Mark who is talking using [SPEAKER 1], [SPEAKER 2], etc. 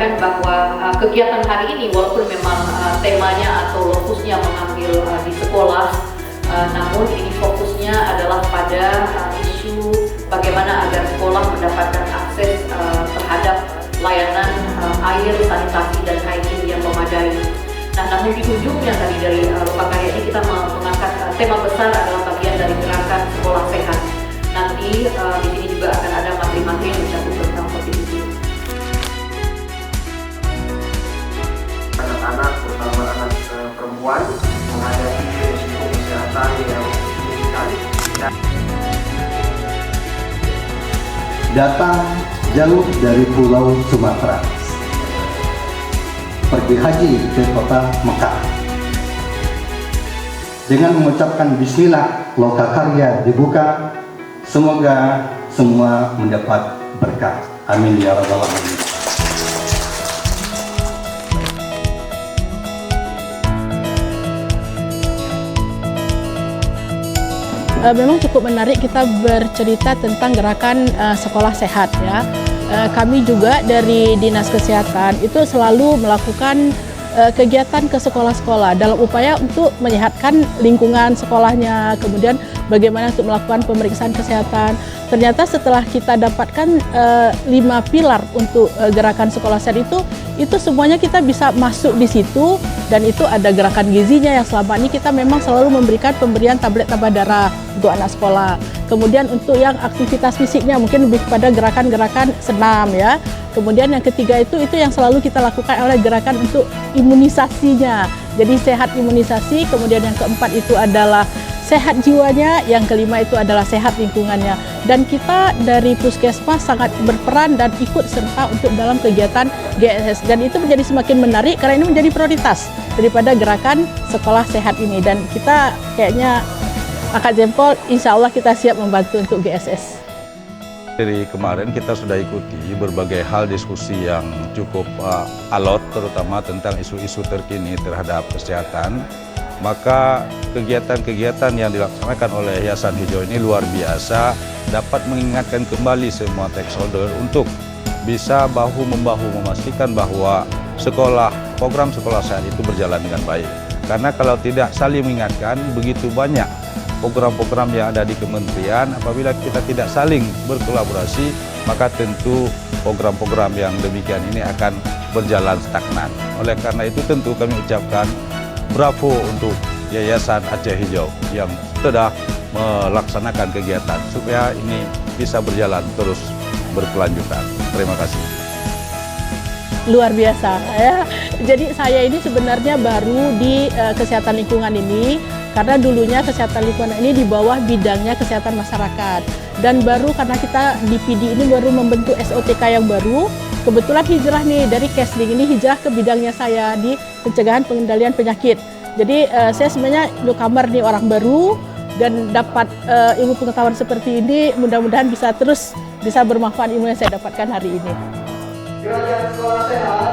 [SPEAKER 1] sampaikan bahwa kegiatan hari ini walaupun memang temanya atau lokusnya mengambil di sekolah, namun ini fokusnya adalah pada isu bagaimana agar sekolah mendapatkan akses terhadap layanan air, sanitasi, dan hygiene yang memadai. Nah, namun di ujungnya tadi dari Lokakarya ini kita mengangkat tema besar adalah bagian dari gerakan sekolah sehat. Nanti di sini juga akan ada materi-materi yang menyangkut tentang topik itu.
[SPEAKER 2] Anak-anak, terutama anak perempuan, menghadapi risiko kesehatan yang signifikan.
[SPEAKER 3] Datang jauh dari Pulau Sumatera, pergi haji ke kota Mekah. Dengan mengucapkan Bismillah, Lokakarya dibuka. Semoga semua mendapat berkah. Amin ya rabbal alamin.
[SPEAKER 4] Memang cukup menarik kita bercerita tentang gerakan sekolah sehat ya. Kami juga dari Dinas Kesehatan itu selalu melakukan kegiatan ke sekolah-sekolah dalam upaya untuk menyehatkan lingkungan sekolahnya, kemudian bagaimana untuk melakukan pemeriksaan kesehatan. Ternyata setelah kita dapatkan 5 pilar untuk gerakan sekolah sehat itu semuanya kita bisa masuk di situ, dan itu ada gerakan gizinya yang selama ini kita memang selalu memberikan pemberian tablet tambah darah untuk anak sekolah. Kemudian untuk yang aktivitas fisiknya mungkin lebih kepada gerakan-gerakan senam ya. Kemudian yang ketiga itu yang selalu kita lakukan oleh gerakan untuk imunisasinya. Jadi sehat imunisasi, kemudian yang keempat itu adalah sehat jiwanya, yang kelima itu adalah sehat lingkungannya. Dan kita dari Puskesmas sangat berperan dan ikut serta untuk dalam kegiatan GSS. Dan itu menjadi semakin menarik karena ini menjadi prioritas daripada gerakan sekolah sehat ini. Dan kita kayaknya angkat jempol, insya Allah kita siap membantu untuk GSS.
[SPEAKER 5] Dari kemarin kita sudah ikuti berbagai hal diskusi yang cukup alot, terutama tentang isu-isu terkini terhadap kesehatan. Maka kegiatan-kegiatan yang dilaksanakan oleh Yayasan Hijau ini luar biasa, dapat mengingatkan kembali semua stakeholder untuk bisa bahu-membahu memastikan bahwa program sekolah sehat itu berjalan dengan baik. Karena kalau tidak saling mengingatkan, begitu banyak program-program yang ada di kementerian, apabila kita tidak saling berkolaborasi, maka tentu program-program yang demikian ini akan berjalan stagnan. Oleh karena itu tentu kami ucapkan bravo untuk Yayasan Aceh Hijau yang sudah melaksanakan kegiatan supaya ini bisa berjalan terus berkelanjutan. Terima kasih.
[SPEAKER 4] Luar biasa ya. Jadi saya ini sebenarnya baru di kesehatan lingkungan ini, karena dulunya kesehatan lingkungan ini di bawah bidangnya kesehatan masyarakat. Dan baru karena kita di PD ini baru membentuk SOTK yang baru, kebetulan hijrah nih dari Kesding ini hijrah ke bidangnya saya di pencegahan pengendalian penyakit. Jadi saya sebenarnya newcomer nih, orang baru, dan dapat ilmu pengetahuan seperti ini, mudah-mudahan bisa terus bermanfaat ilmu yang saya dapatkan hari ini.
[SPEAKER 2] Gerakan sekolah sehat